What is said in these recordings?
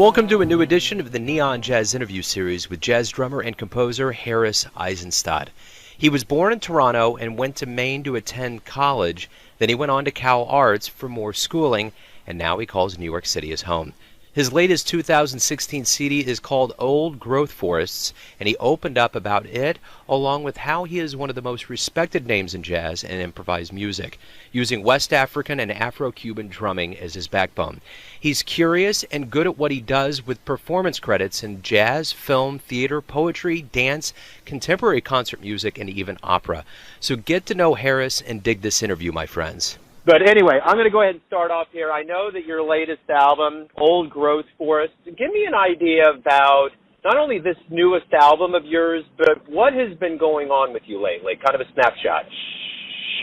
Welcome to a new edition of the Neon Jazz Interview Series with jazz drummer and composer Harris Eisenstadt. He was born in Toronto and went to Maine to attend college. Then he went on to Cal Arts for more schooling, and now he calls New York City his home. His latest 2016 CD is called Old Growth Forests, and he opened up about it, along with how he is one of the most respected names in jazz and improvised music, using West African and Afro-Cuban drumming as his backbone. He's curious and good at what he does with performance credits in jazz, film, theater, poetry, dance, contemporary concert music, and even opera. So get to know Harris and dig this interview, my friends. But anyway, I'm going to go ahead and start off here. I know that your latest album, Old Growth Forest, give me an idea about not only this newest album of yours, but what has been going on with you lately, kind of a snapshot.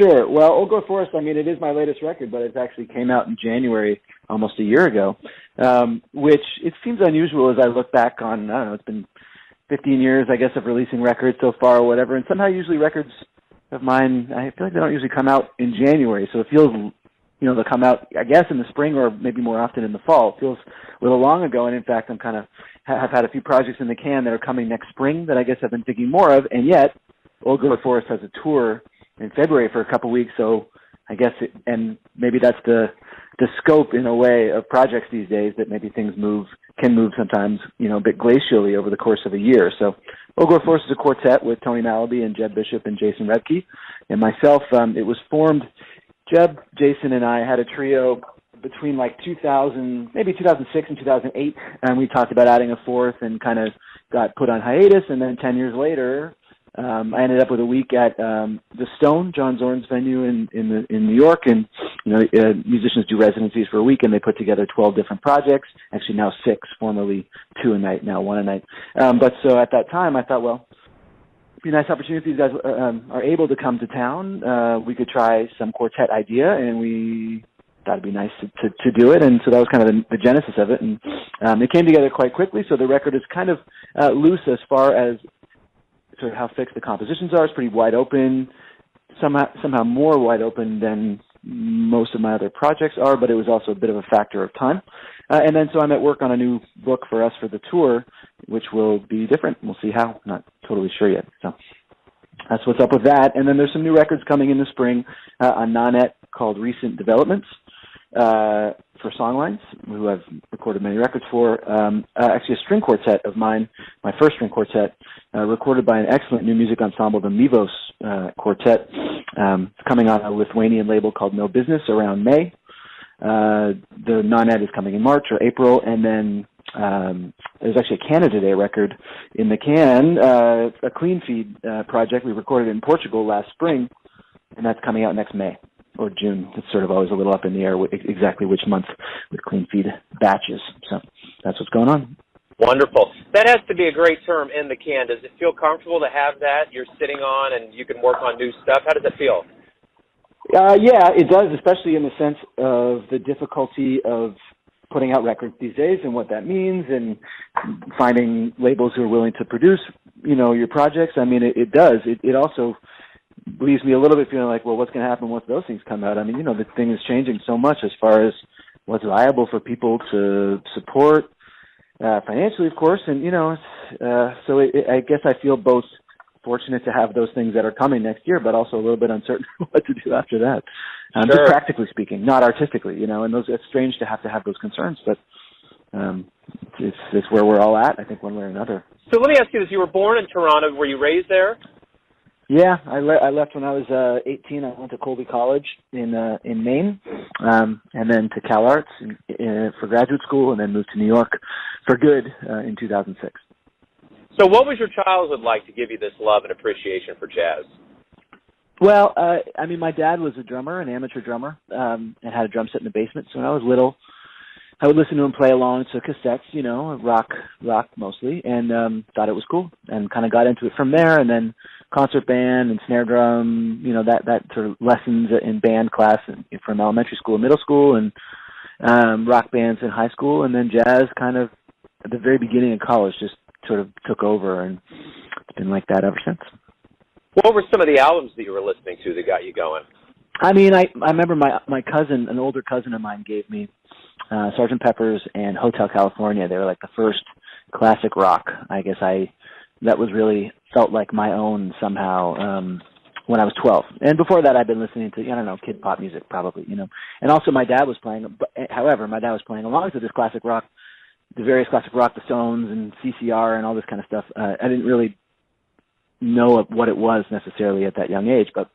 Sure. Well, Old Growth Forest, I mean, it is my latest record, but it actually came out in January, almost a year ago, which it seems unusual as I look back on, I don't know, it's been 15 years, I guess, of releasing records so far or whatever, and somehow usually records of mine, I feel like they don't usually come out in January, so it feels, they'll come out, I guess, in the spring or maybe more often in the fall. It feels a little long ago, and in fact, I'm kind of have had a few projects in the can that are coming next spring that I guess I've been thinking more of, and yet Old Growth Forest has a tour in February for a couple weeks, so I guess, and maybe that's the scope in a way of projects these days, that maybe things can move sometimes, a bit glacially over the course of a year. So Old Growth Forest is a quartet with Tony Malaby and Jeb Bishop and Jason Redke and myself. It was formed, Jeb, Jason, and I had a trio between like 2006 and 2008, and we talked about adding a fourth and kind of got put on hiatus, and then 10 years later, I ended up with a week at the Stone, John Zorn's venue in New York, and musicians do residencies for a week, and they put together 12 different projects. Actually, now 6, formerly 2 a night, now 1 a night. But so at that time, I thought, well, it'd be a nice opportunity if these guys are able to come to town. We could try some quartet idea, and we thought it'd be nice to do it, and so that was kind of the genesis of it, and it came together quite quickly. So the record is kind of loose as far as sort of how fixed the compositions are. It's pretty wide open, somehow more wide open than most of my other projects are, but it was also a bit of a factor of time. And then so I'm at work on a new book for us for the tour, which will be different. We'll see how. Not totally sure yet. So that's what's up with that. And then there's some new records coming in the spring on Nonet called Recent Developments for Songlines, who I've recorded many records for. Actually, a string quartet of mine, my first string quartet, recorded by an excellent new music ensemble, the Mivos Quartet. It's coming on a Lithuanian label called No Business around May. The Nonet is coming in March or April, and then there's actually a Canada Day record in the can, a clean feed project. We recorded it in Portugal last spring, and that's coming out next May or June. It's sort of always a little up in the air exactly which month with clean feed batches. So that's what's going on. Wonderful. That has to be a great term, in the can. Does it feel comfortable to have that? You're sitting on and you can work on new stuff. How does it feel? Yeah, it does, especially in the sense of the difficulty of putting out records these days and what that means, and finding labels who are willing to produce, your projects. I mean, it does. It also leaves me a little bit feeling like, well, what's going to happen once those things come out? I mean, the thing is changing so much as far as what's viable for people to support financially, of course. And, so I guess I feel both fortunate to have those things that are coming next year, but also a little bit uncertain what to do after that. Sure. Just practically speaking, not artistically, and it's strange to have those concerns, but it's where we're all at, I think, one way or another. So let me ask you this. You were born in Toronto. Were you raised there? Yeah, I left when I was 18. I went to Colby College in Maine, and then to Cal Arts for graduate school, and then moved to New York for good in 2006. So what was your childhood like to give you this love and appreciation for jazz? Well, my dad was a drummer, an amateur drummer, and had a drum set in the basement. So when I was little, I would listen to him play along to cassettes, rock mostly, and thought it was cool, and kind of got into it from there. And then concert band and snare drum, that sort of lessons in band class from elementary school and middle school, and rock bands in high school, and then jazz kind of at the very beginning of college just sort of took over, and it's been like that ever since. What were some of the albums that you were listening to that got you going? I mean, I remember my cousin, an older cousin of mine, gave me Sgt. Pepper's and Hotel California. They were like the first classic rock. I guess that was really felt like my own somehow when I was 12. And before that, I'd been listening to, I don't know, kid pop music probably, And also my dad was playing, however, my dad was playing along to this classic rock, the various classic rock, the Stones and CCR and all this kind of stuff. I didn't really know what it was necessarily at that young age, but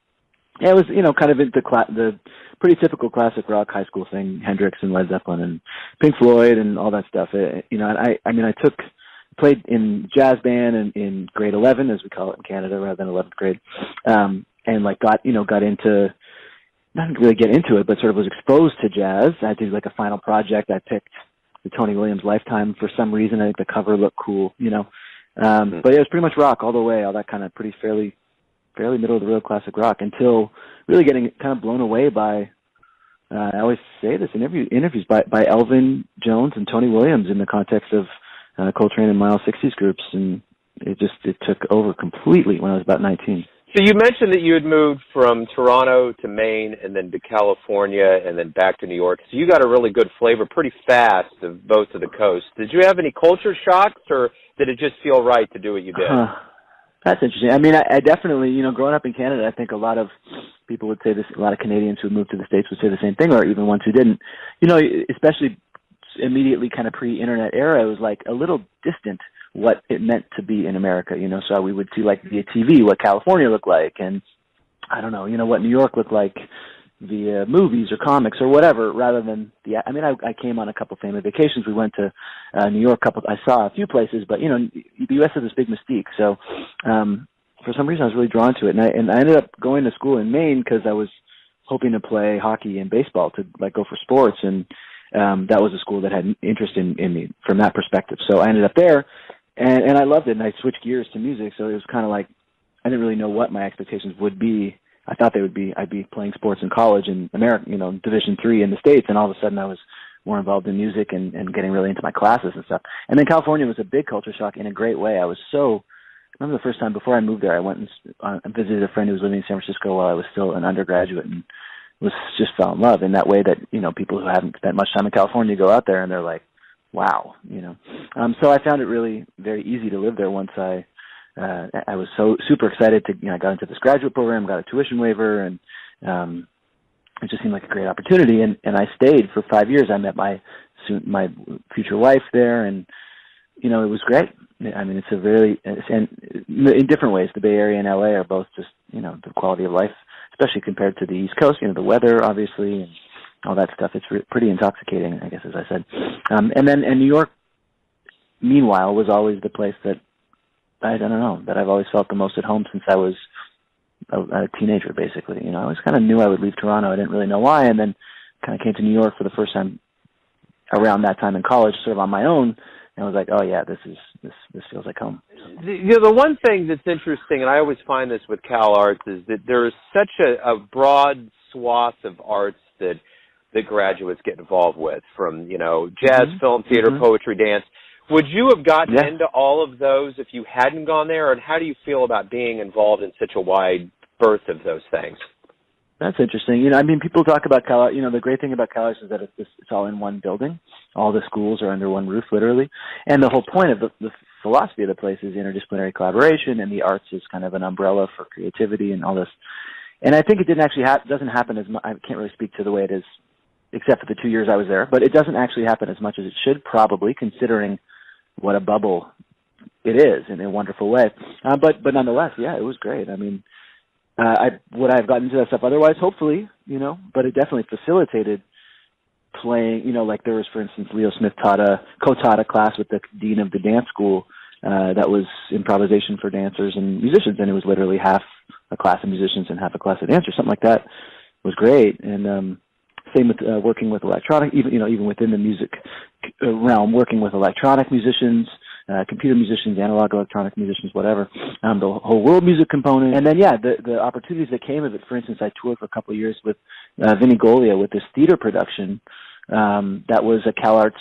yeah, it was, kind of the pretty typical classic rock high school thing, Hendrix and Led Zeppelin and Pink Floyd and all that stuff. And I played in jazz band in grade 11, as we call it in Canada, rather than 11th grade. And got into, not really get into it, but sort of was exposed to jazz. I did like a final project. I picked the Tony Williams Lifetime for some reason. I think the cover looked cool, But yeah, it was pretty much rock all the way, all that kind of pretty fairly middle of the road classic rock, until really getting kind of blown away by, I always say this in interviews, by Elvin Jones and Tony Williams in the context of Coltrane and Miles 60s groups, and it took over completely when I was about 19. So you mentioned that you had moved from Toronto to Maine and then to California and then back to New York. So you got a really good flavor pretty fast of both of the coasts. Did you have any culture shocks, or did it just feel right to do what you did? That's interesting. I mean, I definitely, growing up in Canada, I think a lot of people would say this, a lot of Canadians who moved to the States would say the same thing, or even ones who didn't. Especially immediately kind of pre-internet era, it was like a little distant what it meant to be in America, so we would see like via TV what California looked like, and I don't know, what New York looked like via movies or comics or whatever, rather than I came on a couple family vacations. We went to New York, I saw a few places, but the U.S. has this big mystique, so for some reason I was really drawn to it, and I ended up going to school in Maine because I was hoping to play hockey and baseball, to like go for sports, and that was a school that had interest in me from that perspective. So I ended up there, and I loved it, and I switched gears to music, so it was kind of like I didn't really know what my expectations would be. I thought I'd be playing sports in college in America, Division III in the States, and all of a sudden I was more involved in music and getting really into my classes and stuff. And then California was a big culture shock in a great way. I remember the first time before I moved there, I went and visited a friend who was living in San Francisco while I was still an undergraduate, and just fell in love in that way that, people who haven't spent much time in California go out there and they're like, wow, So I found it really very easy to live there once I was so super excited to, I got into this graduate program, got a tuition waiver, and it just seemed like a great opportunity. And I stayed for 5 years. I met my future wife there, and, it was great. I mean, it's and in different ways, the Bay Area and LA are both just, the quality of life, especially compared to the East Coast, the weather, obviously, and all that stuff. It's pretty intoxicating, I guess, as I said. And New York, meanwhile, was always the place that, I don't know, that I've always felt the most at home since I was a teenager, basically. I always kind of knew I would leave Toronto. I didn't really know why, and then kind of came to New York for the first time around that time in college, sort of on my own, and I was like, oh yeah, this feels like home. The one thing that's interesting, and I always find this with Cal Arts, is that there is such a broad swath of arts that graduates get involved with, from jazz, film, theater, poetry, dance. Would you have gotten into all of those if you hadn't gone there, and how do you feel about being involved in such a wide berth of those things? That's interesting. People talk about Cal Arts. The great thing about Cal Arts is that it's all in one building. All the schools are under one roof, literally. And the whole point of the philosophy of the place is interdisciplinary collaboration, and the arts is kind of an umbrella for creativity and all this. And I think it doesn't happen as much. I can't really speak to the way it is, except for the 2 years I was there. But it doesn't actually happen as much as it should, probably, considering what a bubble it is in a wonderful way. But nonetheless, yeah, it was great. Would I have gotten into that stuff otherwise? Hopefully, but it definitely facilitated playing, like there was, for instance, Leo Smith co-taught a class with the dean of the dance school that was improvisation for dancers and musicians, and it was literally half a class of musicians and half a class of dancers, something like that. It was great. And same with working with electronic, even within the music realm, working with electronic musicians, computer musicians, analog electronic musicians, whatever, the whole world music component. And then, the opportunities that came of it. For instance, I toured for a couple of years with Vinnie Golia with this theater production that was a Cal Arts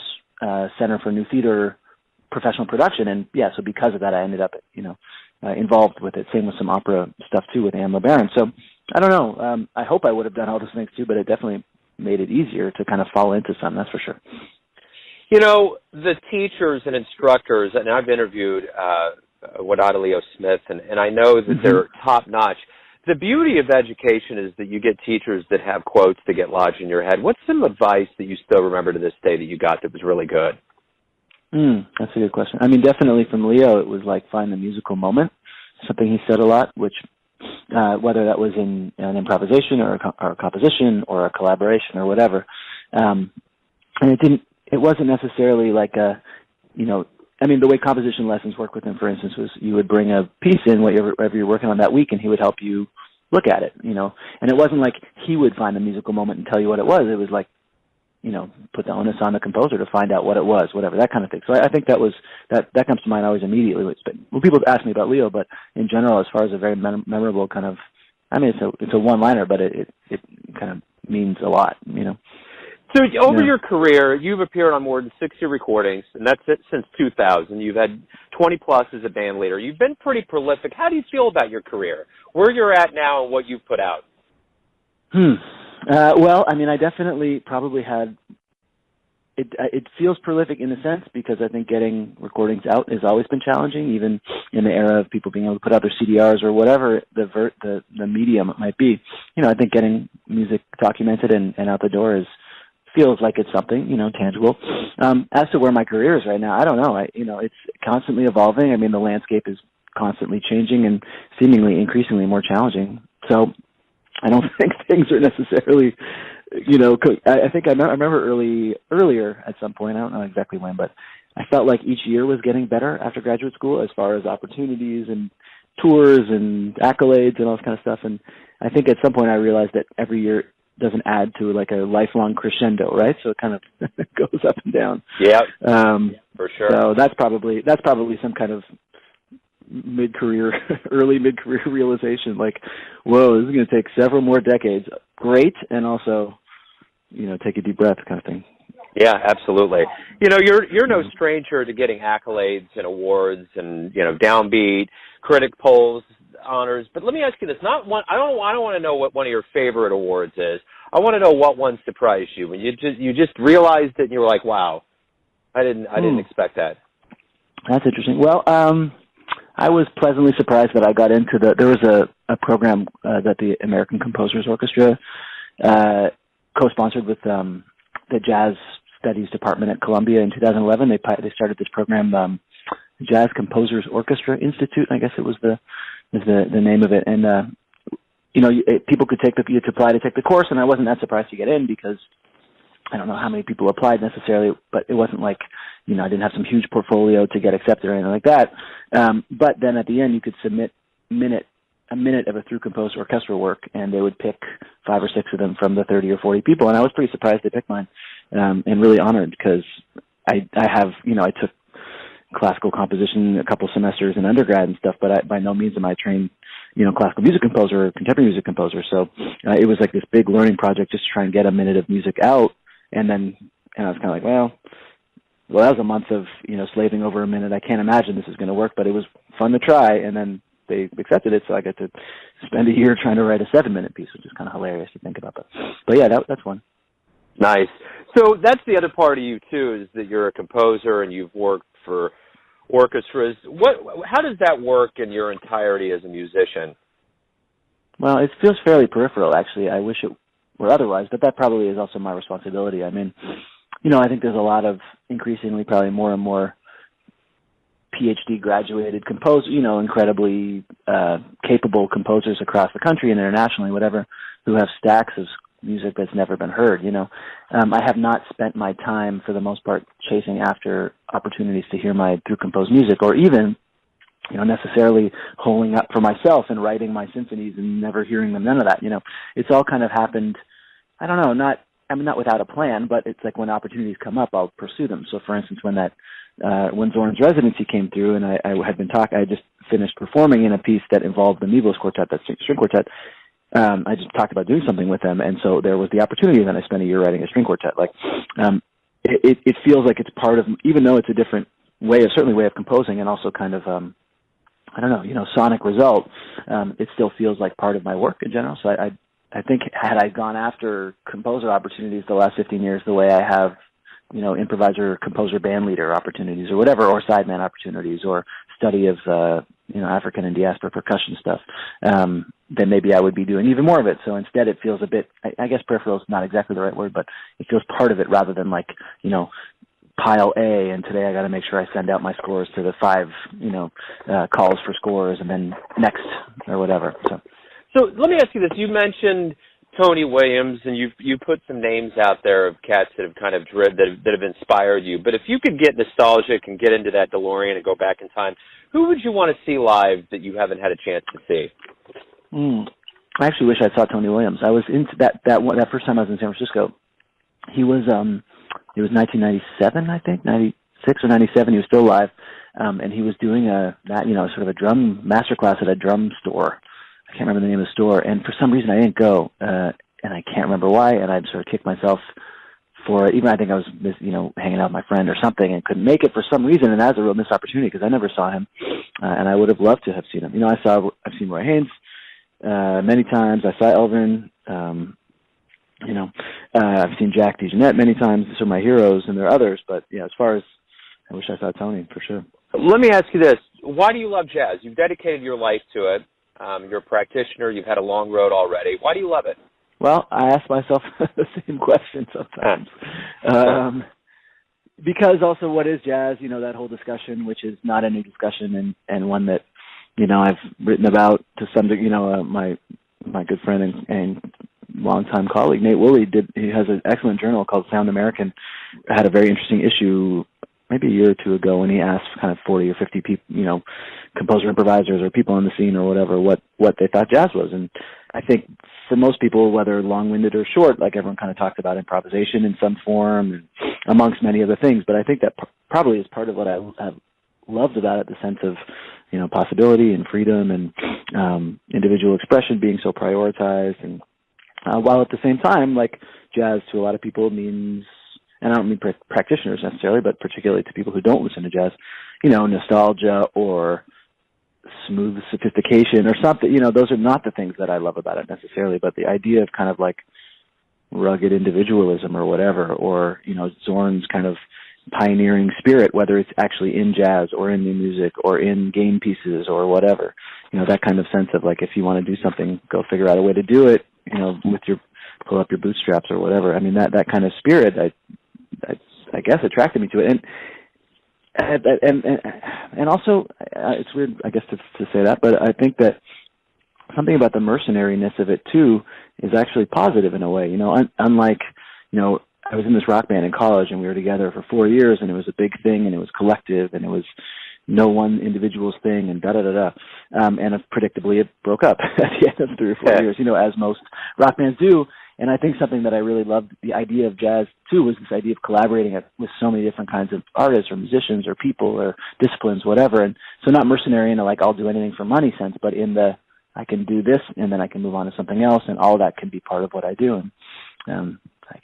Center for New Theater professional production. And, so because of that, I ended up, involved with it. Same with some opera stuff, too, with Anne LeBaron. So, I don't know. I hope I would have done all those things, too, but it definitely made it easier to kind of fall into some, that's for sure. You know, the teachers and instructors, and I've interviewed Wadada Leo Smith, and I know that they're top-notch. The beauty of education is that you get teachers that have quotes that get lodged in your head. What's some advice that you still remember to this day that you got that was really good? That's a good question. I mean, definitely from Leo, it was like find the musical moment, something he said a lot, which whether that was in an improvisation or a composition or a collaboration or whatever. And it wasn't necessarily like a, I mean, the way composition lessons work with him, for instance, was you would bring a piece in, whatever you're working on that week, and he would help you look at it, And it wasn't like he would find the musical moment and tell you what it was. It was like, put the onus on the composer to find out what it was, whatever, that kind of thing. So I think that comes to mind always immediately. Well, people ask me about Leo, but in general, as far as a very memorable kind of, I mean, it's a one-liner, but it kind of means a lot, So over your career, you've appeared on more than 60 recordings, and that's it since 2000. You've had 20-plus as a band leader. You've been pretty prolific. How do you feel about your career, where you're at now and what you've put out? Well, I mean, I definitely probably had it feels prolific in a sense because I think getting recordings out has always been challenging, even in the era of people being able to put out their CDRs or whatever the medium it might be. I think getting music documented and out the door feels like it's something, tangible. As to where my career is right now, I don't know. It's constantly evolving. I mean, the landscape is constantly changing and seemingly increasingly more challenging. So I don't think things are necessarily, I think I remember earlier at some point, I don't know exactly when, but I felt like each year was getting better after graduate school as far as opportunities and tours and accolades and all this kind of stuff. And I think at some point I realized that every year doesn't add to like a lifelong crescendo, right? So it kind of goes up and down. Yeah, for sure. So that's probably some kind of early mid-career realization, like, whoa, this is going to take several more decades. Great, and also, take a deep breath kind of thing. Yeah, absolutely. You're no stranger to getting accolades and awards and, downbeat, critic polls, honors. But let me ask you this: I don't want to know what one of your favorite awards is. I want to know what one surprised you when you just realized it and you were like, wow, I didn't expect that. That's interesting. Well, I was pleasantly surprised that I got into there was a program that the American Composers Orchestra co-sponsored with the Jazz Studies Department at Columbia in 2011. They started this program, Jazz Composers Orchestra Institute, I guess it was the name of it. And people could apply to take the course, and I wasn't that surprised to get in because I don't know how many people applied necessarily, but it wasn't like, I didn't have some huge portfolio to get accepted or anything like that. But then at the end, you could submit a minute of a through-composed orchestral work, and they would pick 5 or 6 of them from the 30 or 40 people. And I was pretty surprised they picked mine, and really honored because I took classical composition a couple semesters in undergrad and stuff, but by no means am I trained, classical music composer or contemporary music composer. So it was like this big learning project just to try and get a minute of music out. And I was kind of like, well, that was a month of, slaving over a minute. I can't imagine this is going to work, but it was fun to try. And then they accepted it, so I got to spend a year trying to write a 7-minute piece, which is kind of hilarious to think about. But yeah, that's one. Nice. So that's the other part of you, too, is that you're a composer and you've worked for orchestras. How does that work in your entirety as a musician? Well, it feels fairly peripheral, actually. I wish it were otherwise, but that probably is also my responsibility. I mean, I think there's a lot of increasingly probably more and more PhD graduated composers, incredibly capable composers across the country and internationally, whatever, who have stacks of music that's never been heard. I have not spent my time for the most part chasing after opportunities to hear my through composed music, or even necessarily holding up for myself and writing my symphonies and never hearing them. None of that. It's all kind of happened. I don't know, not without a plan, but it's like when opportunities come up, I'll pursue them. So, for instance, when Zorn's residency came through, and I had just finished performing in a piece that involved the Mivos Quartet, that string quartet. I just talked about doing something with them, and so there was the opportunity. And then I spent a year writing a string quartet. It feels like it's part of, even though it's a different way of composing, and also kind of sonic result. It still feels like part of my work in general. So I think had I gone after composer opportunities the last 15 years the way I have, improviser, composer, band leader opportunities or whatever, or sideman opportunities or study of, African and diaspora percussion stuff, then maybe I would be doing even more of it. So instead it feels a bit, I guess peripheral is not exactly the right word, but it feels part of it rather than like, pile A, and today I got to make sure I send out my scores to the 5, calls for scores and then next or whatever. So let me ask you this. You mentioned Tony Williams, and you put some names out there of cats that have kind of that have inspired you. But if you could get nostalgic and get into that DeLorean and go back in time, who would you want to see live that you haven't had a chance to see? I actually wish I saw Tony Williams. I was into that first time I was in San Francisco. He was it was 1997, I think, 96 or 97. He was still alive, and he was doing sort of a drum masterclass at a drum store. I can't remember the name of the store, and for some reason I didn't go, and I can't remember why, and I'd sort of kicked myself for it. Even I think I was, hanging out with my friend or something and couldn't make it for some reason, and that was a real missed opportunity because I never saw him, and I would have loved to have seen him. I've seen Roy Haynes many times. I saw Elvin. I've seen Jack DeJohnette many times. These are my heroes, and there are others, but as far as I wish I saw Tony for sure. Let me ask you this: why do you love jazz? You've dedicated your life to it. You're a practitioner. You've had a long road already. Why do you love it? Well, I ask myself the same question sometimes. Because also, what is jazz? That whole discussion, which is not a new discussion, and one that I've written about to some degree. My good friend and longtime colleague Nate Woolley he has an excellent journal called Sound American. Had a very interesting issue maybe a year or two ago when he asked kind of 40 or 50 people, composer improvisers or people on the scene or whatever, what they thought jazz was. And I think for most people, whether long-winded or short, like everyone kind of talked about improvisation in some form and amongst many other things. But I think that probably is part of what I've loved about it, the sense of, possibility and freedom and individual expression being so prioritized. And while at the same time, like jazz to a lot of people means, and I don't mean practitioners necessarily, but particularly to people who don't listen to jazz, nostalgia or smooth sophistication or something. Those are not the things that I love about it necessarily, but the idea of kind of like rugged individualism or whatever, or, Zorn's kind of pioneering spirit, whether it's actually in jazz or in new music or in game pieces or whatever, that kind of sense of like, if you want to do something, go figure out a way to do it, with your pull up your bootstraps or whatever. I mean, that kind of spirit, I guess attracted me to it. And also, it's weird, I guess, to say that, but I think that something about the mercenariness of it too is actually positive in a way. Unlike, I was in this rock band in college and we were together for 4 years and it was a big thing and it was collective and it was no one individual's thing and da-da-da-da. And predictably it broke up at the end of 3 or 4 years, as most rock bands do. And I think something that I really loved, the idea of jazz too, was this idea of collaborating with so many different kinds of artists or musicians or people or disciplines, whatever. And so not mercenary in a like I'll do anything for money sense, but in the I can do this and then I can move on to something else, and all that can be part of what I do. And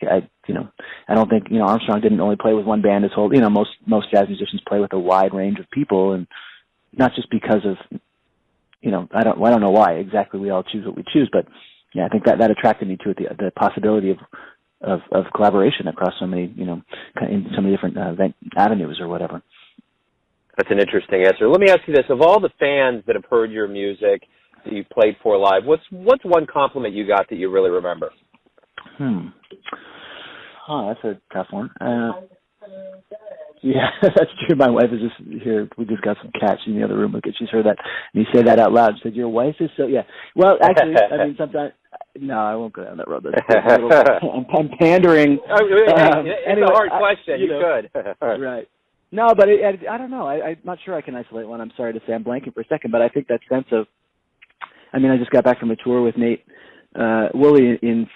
I don't think Armstrong didn't only play with one band his whole. Most jazz musicians play with a wide range of people, and not just because of I don't know why exactly we all choose what we choose, but I think that attracted me to it, the possibility of collaboration across so many in so many different avenues or whatever. That's an interesting answer. Let me ask you this: of all the fans that have heard your music that you played for live, what's one compliment you got that you really remember? Oh, that's a tough one. Yeah, that's true. My wife is just here. We just got some cats in the other room. Look, she's heard that. And you say that out loud. She said, "Your wife is so." Yeah. Well, actually, I mean, sometimes. No, I won't go down that road. I'm pandering. It's a hard question. You could. Right. No, but I don't know. I'm not sure I can isolate one. I'm sorry to say I'm blanking for a second, but I think that sense of. I mean, I just got back from a tour with Nate Woolley in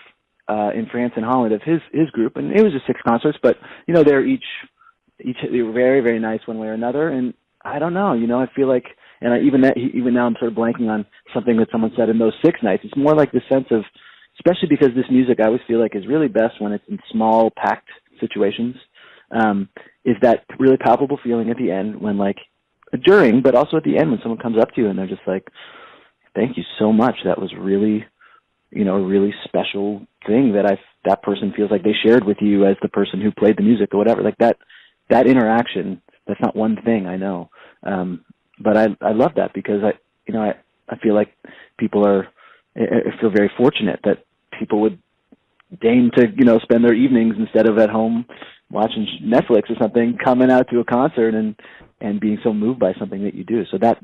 France and Holland of his group, and it was just 6 concerts, but they're each they were very, very nice one way or another. And I don't know, I feel like, and even now I'm sort of blanking on something that someone said in those 6 nights. It's more like the sense of, especially because this music I always feel like is really best when it's in small, packed situations, is that really palpable feeling at the end when during, but also at the end when someone comes up to you and they're just like, thank you so much. That was really a really special thing that person feels like they shared with you as the person who played the music or whatever. Like that interaction, that's not one thing, I know. But I love that because I feel like I feel very fortunate that people would deign to, spend their evenings instead of at home watching Netflix or something, coming out to a concert and being so moved by something that you do. So that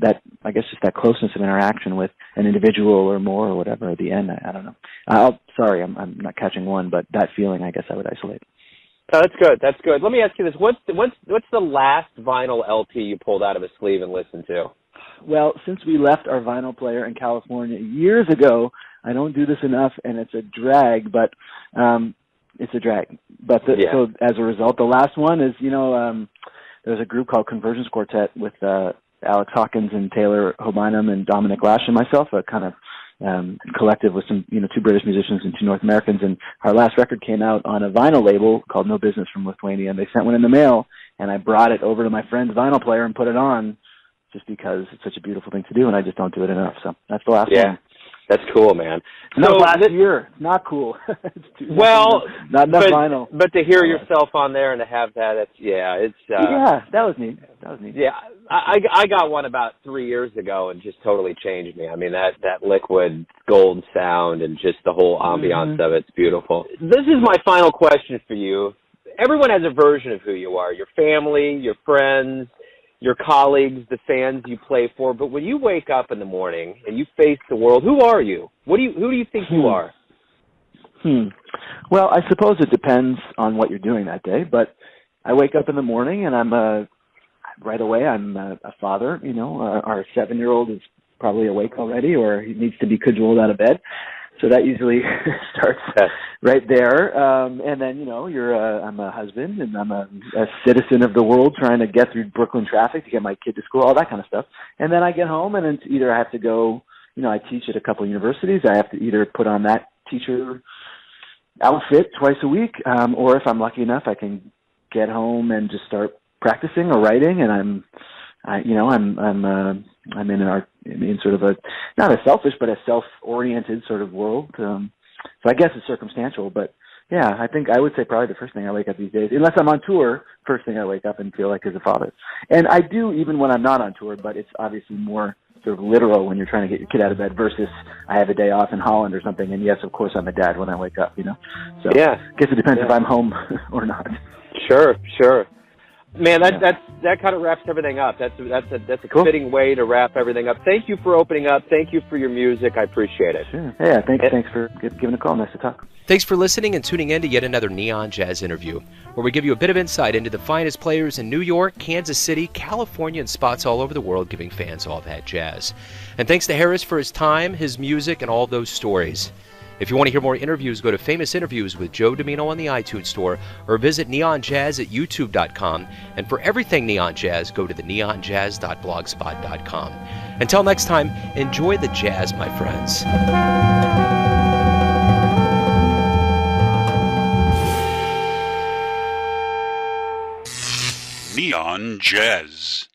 I guess just that closeness of interaction with an individual or more or whatever at the end, I don't know. Sorry, I'm not catching one, but that feeling I guess I would isolate. Oh, that's good. That's good. Let me ask you this: what's the last vinyl LP you pulled out of a sleeve and listened to? Well, since we left our vinyl player in California years ago, I don't do this enough, and it's a drag. But it's a drag. But so as a result, the last one is there's a group called Convergence Quartet with Alex Hawkins and Taylor Hobynum and Dominic Lash and myself, a kind of collective with some, two British musicians and two North Americans. And our last record came out on a vinyl label called No Business from Lithuania, and they sent one in the mail, and I brought it over to my friend's vinyl player and put it on just because it's such a beautiful thing to do, and I just don't do it enough. So that's the last one. That's cool, man. No, last year. Not cool. Well, not enough vinyl. But to hear yourself on there and to have that, that was neat. Yeah, I got one about 3 years ago and just totally changed me. I mean, that liquid gold sound and just the whole ambiance of it's beautiful. This is my final question for you. Everyone has a version of who you are, your family, your friends, your colleagues, the fans you play for. But when you wake up in the morning and you face the world, who are you? Who do you think you are? Well, I suppose it depends on what you're doing that day. But I wake up in the morning and I'm right away I'm a father. Our 7-year-old is probably awake already, or he needs to be cajoled out of bed. So that usually starts right there. And then, I'm a husband and I'm a citizen of the world trying to get through Brooklyn traffic to get my kid to school, all that kind of stuff. And then I get home and it's either I have to go, I teach at a couple of universities. I have to either put on that teacher outfit twice a week, or if I'm lucky enough, I can get home and just start practicing or writing. And I'm in sort of not a selfish, but a self-oriented sort of world. So I guess it's circumstantial, but yeah, I think I would say probably the first thing I wake up these days, unless I'm on tour, first thing I wake up and feel like is a father. And I do even when I'm not on tour, but it's obviously more sort of literal when you're trying to get your kid out of bed versus I have a day off in Holland or something. And yes, of course I'm a dad when I wake up, So yeah, I guess it depends if I'm home or not. Sure. Man, that kind of wraps everything up. That's a cool. fitting way to wrap everything up. Thank you for opening up. Thank you for your music. I appreciate it. Sure. Yeah, thanks for giving a call. Nice to talk. Thanks for listening and tuning in to yet another Neon Jazz interview, where we give you a bit of insight into the finest players in New York, Kansas City, California, and spots all over the world, giving fans all that jazz. And thanks to Harris for his time, his music, and all those stories. If you want to hear more interviews, go to Famous Interviews with Joe Domino on the iTunes Store or visit neonjazz at youtube.com. And for everything Neon Jazz, go to the neonjazz.blogspot.com. Until next time, enjoy the jazz, my friends. Neon Jazz.